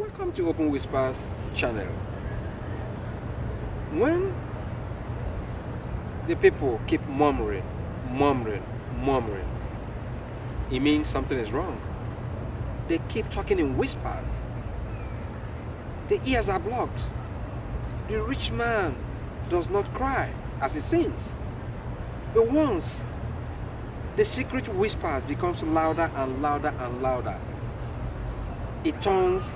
Welcome to Open Whispers channel. When the people keep murmuring, it means something is wrong. They keep talking in whispers. The ears are blocked. The rich man does not cry as he sings. But once the secret whispers becomes louder and louder and louder, it turns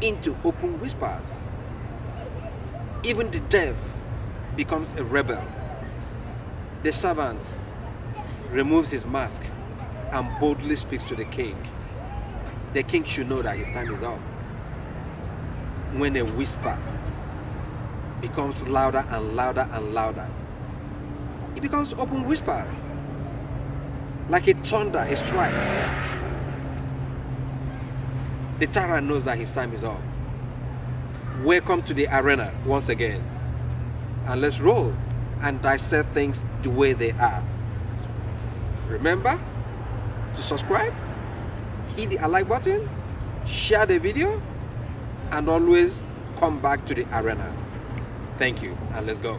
into open whispers. Even the deaf becomes a rebel. The servant removes his mask and boldly speaks to the king. The king should know that his time is up. When a whisper becomes louder and louder and louder, it becomes open whispers. Like a thunder, it strikes. The tyrant knows that his time is up. Welcome to the arena once again. And let's roll and dissect things the way they are. Remember to subscribe, hit the like button, share the video, and always come back to the arena. Thank you, and let's go.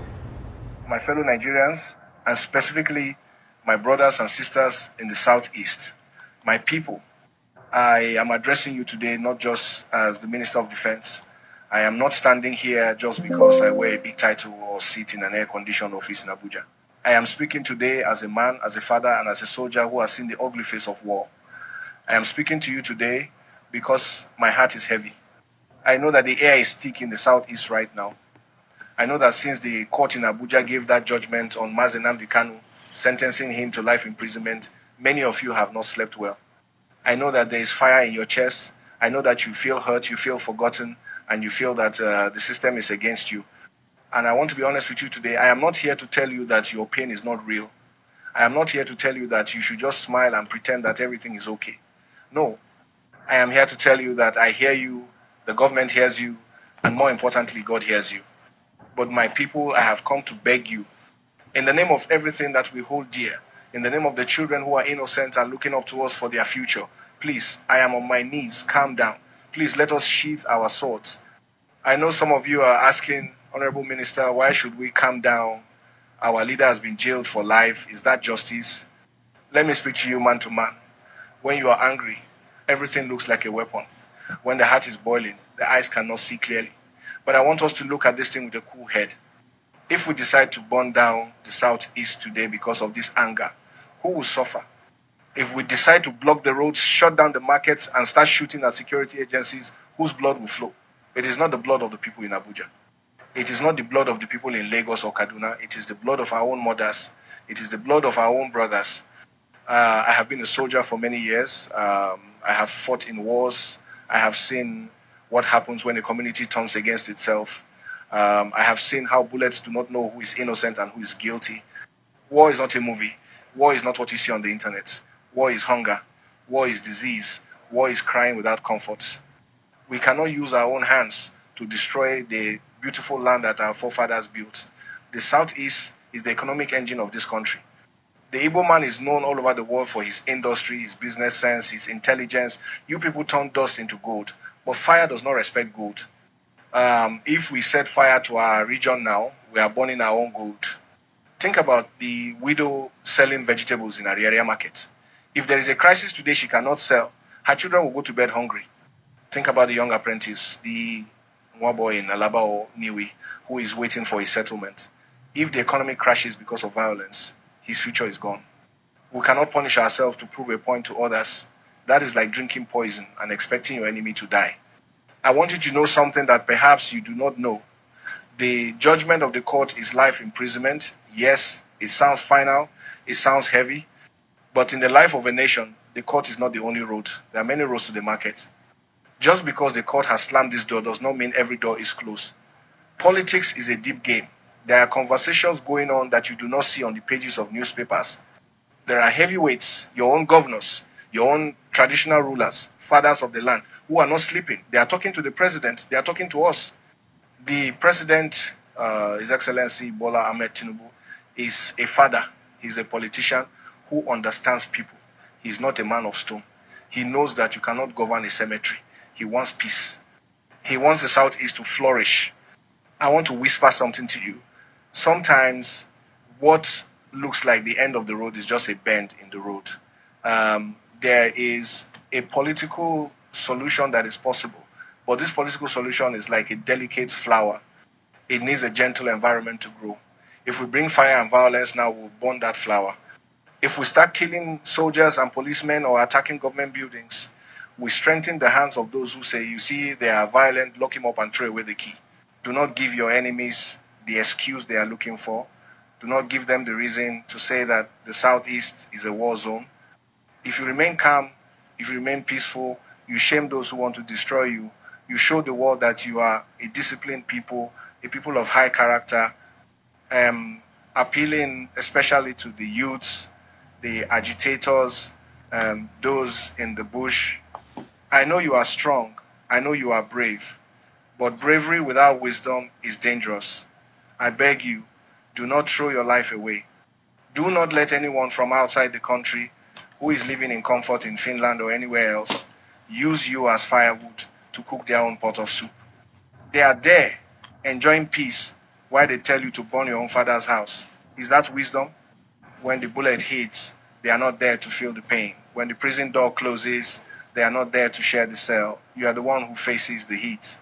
My fellow Nigerians, and specifically my brothers and sisters in the Southeast, my people, I am addressing you today not just as the Minister of Defense. I am not standing here just because I wear a big title or sit in an air-conditioned office in Abuja. I am speaking today as a man, as a father, and as a soldier who has seen the ugly face of war. I am speaking to you today because my heart is heavy. I know that the air is thick in the Southeast right now. I know that since the court in Abuja gave that judgment on NNAMDI KANU, sentencing him to life imprisonment, many of you have not slept well. I know that there is fire in your chest. I know that you feel hurt, you feel forgotten, and you feel that the system is against you. And I want to be honest with you today. I am not here to tell you that your pain is not real. I am not here to tell you that you should just smile and pretend that everything is okay. No. I am here to tell you that I hear you, the government hears you, and more importantly, God hears you. But my people, I have come to beg you, in the name of everything that we hold dear, in the name of the children who are innocent and looking up to us for their future, please, I am on my knees, calm down. Please let us sheath our swords. I know some of you are asking, Honorable Minister, why should we calm down? Our leader has been jailed for life. Is that justice? Let me speak to you man to man. When you are angry, everything looks like a weapon. When the heart is boiling, the eyes cannot see clearly. But I want us to look at this thing with a cool head. If we decide to burn down the Southeast today because of this anger, who will suffer? If we decide to block the roads, shut down the markets, and start shooting at security agencies, whose blood will flow? It is not the blood of the people in Abuja. It is not the blood of the people in Lagos or Kaduna. It is the blood of our own mothers. It is the blood of our own brothers. I have been a soldier for many years. I have fought in wars. I have seen what happens when a community turns against itself. I have seen how bullets do not know who is innocent and who is guilty. War is not a movie. War is not what you see on the internet. War is hunger. War is disease. War is crying without comfort. We cannot use our own hands to destroy the beautiful land that our forefathers built. The Southeast is the economic engine of this country. The Igbo man is known all over the world for his industry, his business sense, his intelligence. You people turn dust into gold, but fire does not respect gold. If we set fire to our region now, we are burning our own gold. Think about the widow selling vegetables in Ariaria market. If there is a crisis today she cannot sell, her children will go to bed hungry. Think about the young apprentice, the boy in Alaba or Niwi, who is waiting for his settlement. If the economy crashes because of violence, his future is gone. We cannot punish ourselves to prove a point to others. That is like drinking poison and expecting your enemy to die. I want you to know something that perhaps you do not know. The judgment of the court is life imprisonment. Yes, it sounds final, it sounds heavy, but in the life of a nation, the court is not the only road. There are many roads to the market. Just because the court has slammed this door does not mean every door is closed. Politics is a deep game. There are conversations going on that you do not see on the pages of newspapers. There are heavyweights, your own governors, your own traditional rulers, fathers of the land, who are not sleeping. They are talking to the president. They are talking to us. The president, His Excellency Bola Ahmed Tinubu, is a father. He's a politician who understands people. He's not a man of stone. He knows that you cannot govern a cemetery. He wants peace. He wants the Southeast to flourish. I want to whisper something to you. Sometimes what looks like the end of the road is just a bend in the road. There is a political solution that is possible, but this political solution is like a delicate flower. It needs a gentle environment to grow. If we bring fire and violence now, we'll burn that flower. If we start killing soldiers and policemen or attacking government buildings, we strengthen the hands of those who say, you see, they are violent, lock him up and throw away the key. Do not give your enemies the excuse they are looking for. Do not give them the reason to say that the Southeast is a war zone. If you remain calm, if you remain peaceful, you shame those who want to destroy you. You show the world that you are a disciplined people, a people of high character, appealing especially to the youths, the agitators, those in the bush. I know you are strong. I know you are brave. But bravery without wisdom is dangerous. I beg you, do not throw your life away. Do not let anyone from outside the country who is living in comfort in Finland or anywhere else use you as firewood to cook their own pot of soup. They are there enjoying peace while they tell you to burn your own father's house. Is that wisdom? When the bullet hits, they are not there to feel the pain. When the prison door closes, they are not there to share the cell. You are the one who faces the heat.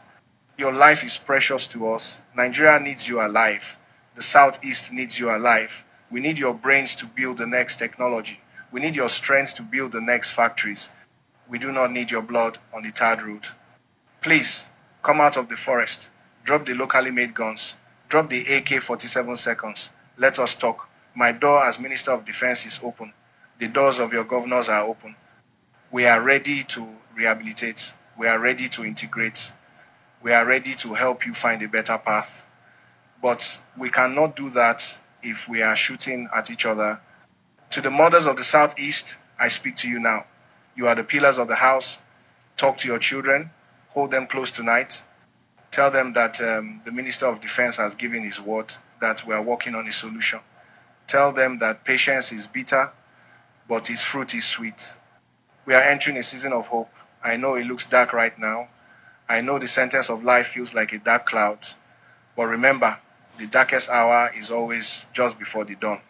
Your life is precious to us. Nigeria needs you alive. The Southeast needs you alive. We need your brains to build the next technology. We need your strength to build the next factories. We do not need your blood on the tarred road. Please, come out of the forest. Drop the locally made guns. Drop the AK-47 seconds. Let us talk. My door as Minister of Defense is open. The doors of your governors are open. We are ready to rehabilitate. We are ready to integrate. We are ready to help you find a better path. But we cannot do that if we are shooting at each other. To the mothers of the Southeast, I speak to you now. You are the pillars of the house. Talk to your children. Hold them close tonight. Tell them that the Minister of Defense has given his word, that we are working on a solution. Tell them that patience is bitter, but its fruit is sweet. We are entering a season of hope. I know it looks dark right now. I know the sentence of life feels like a dark cloud. But remember, the darkest hour is always just before the dawn.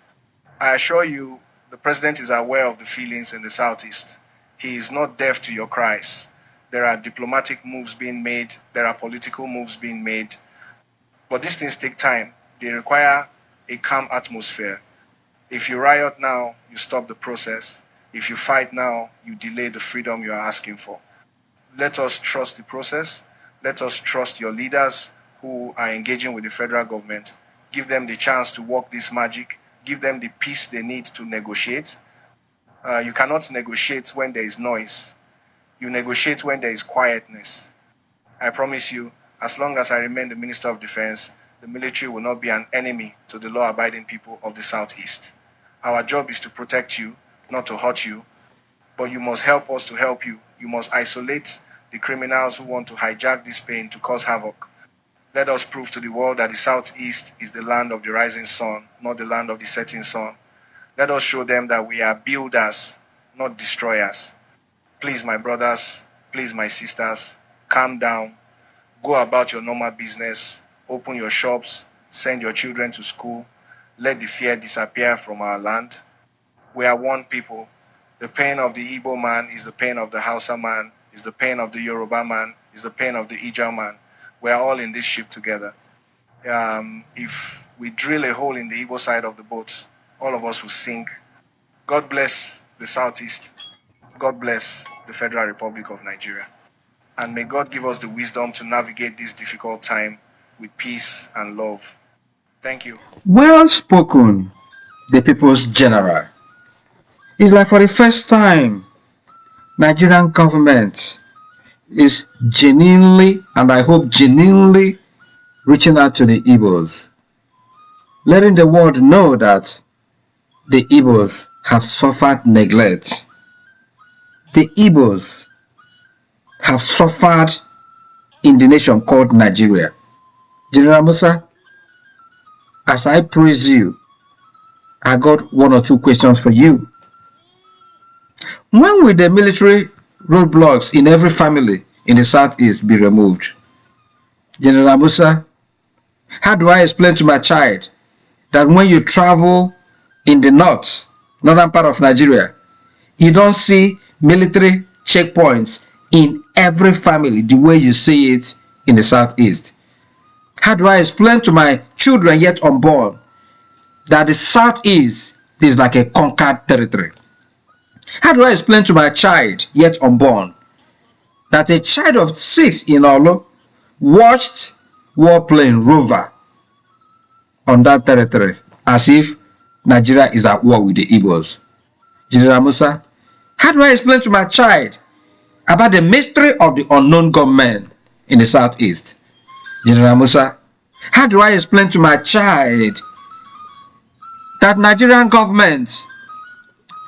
I assure you, the President is aware of the feelings in the Southeast. He is not deaf to your cries. There are diplomatic moves being made. There are political moves being made. But these things take time. They require a calm atmosphere. If you riot now, you stop the process. If you fight now, you delay the freedom you are asking for. Let us trust the process. Let us trust your leaders who are engaging with the federal government. Give them the chance to work this magic. Give them the peace they need to negotiate. You cannot negotiate when there is noise. You negotiate when there is quietness. I promise you, as long as I remain the Minister of Defense, the military will not be an enemy to the law-abiding people of the Southeast. Our job is to protect you, not to hurt you, but you must help us to help you. You must isolate the criminals who want to hijack this pain to cause havoc. Let us prove to the world that the Southeast is the land of the rising sun, not the land of the setting sun. Let us show them that we are builders, not destroyers. Please, my brothers, please, my sisters, calm down. Go about your normal business. Open your shops. Send your children to school. Let the fear disappear from our land. We are one people. The pain of the Igbo man is the pain of the Hausa man, is the pain of the Yoruba man, is the pain of the Ijaw man. We are all in this ship together. If we drill a hole in the Igbo side of the boat, all of us will sink. God bless the Southeast. God bless the Federal Republic of Nigeria. And may God give us the wisdom to navigate this difficult time with peace and love. Thank you. Well spoken, the People's General. It's like for the first time, Nigerian government is genuinely, and I hope genuinely, reaching out to the Igbos, letting the world know that the Igbos have suffered neglect. The Igbos have suffered in the nation called Nigeria. General Musa, as I praise you, I got one or two questions for you. When will the military roadblocks in every family in the southeast be removed. General Musa, how do I explain to my child that when you travel in the northern part of Nigeria, you don't see military checkpoints in every family the way you see it in the southeast? How do I explain to my children yet unborn that the southeast is like a conquered territory? How do I explain to my child yet unborn that a child of 6 in Olo watched warplane rover on that territory as if Nigeria is at war with the Igbos? General Musa, how do I explain to my child about the mystery of the unknown gunmen in the southeast? General Musa, how do I explain to my child that Nigerian government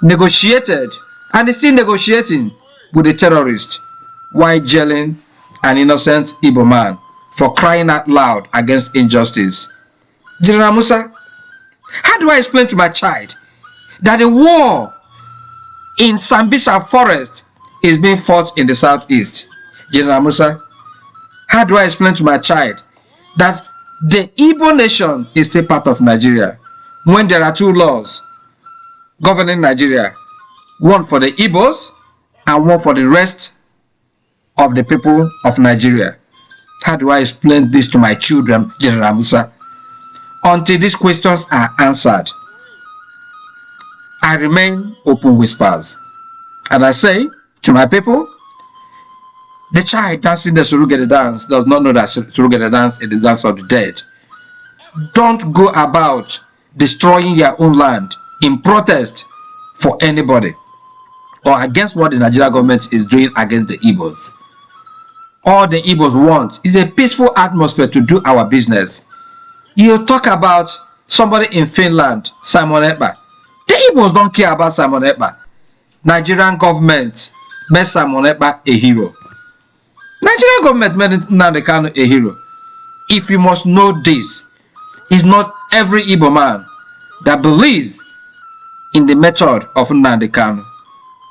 negotiated and is still negotiating with the terrorists while jailing an innocent Igbo man for crying out loud against injustice? General Musa, how do I explain to my child that the war in Sambisa forest is being fought in the southeast? General Musa, how do I explain to my child that the Igbo nation is still part of Nigeria when there are 2 laws governing Nigeria, one for the Igbos and one for the rest of the people of Nigeria? How do I explain this to my children, General Musa? Until these questions are answered, I remain open whispers. And I say to my people, the child dancing the Surugede dance does not know that Surugede dance is the dance of the dead. Don't go about destroying your own land in protest for anybody or against what the Nigerian government is doing against the Igbos. All the Igbos want is a peaceful atmosphere to do our business. You talk about somebody in Finland, Simon Ekpa. The Igbos don't care about Simon Ekpa. Nigerian government made Simon Ekpa a hero. Nigerian government made NNAMDI KANU a hero. If you must know this, it's not every Igbo man that believes in the method of NNAMDI KANU.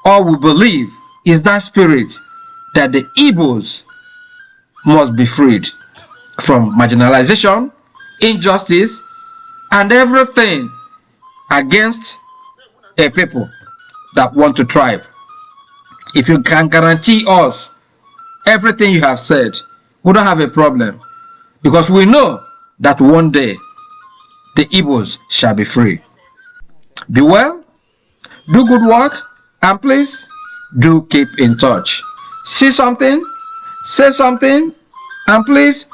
All we believe is that spirit that the Igbos must be freed from marginalization, injustice, and everything against a people that want to thrive. If you can guarantee us everything you have said, we don't have a problem, because we know that one day the Igbos shall be free. Be well, do good work, and please do keep in touch. See something, say something, and please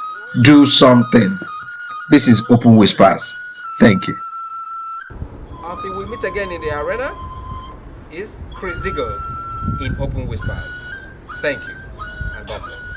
do something. This is Open Whispers. Thank you. Until we meet again in the arena, is Chris Diggers in Open Whispers. Thank you, and God bless.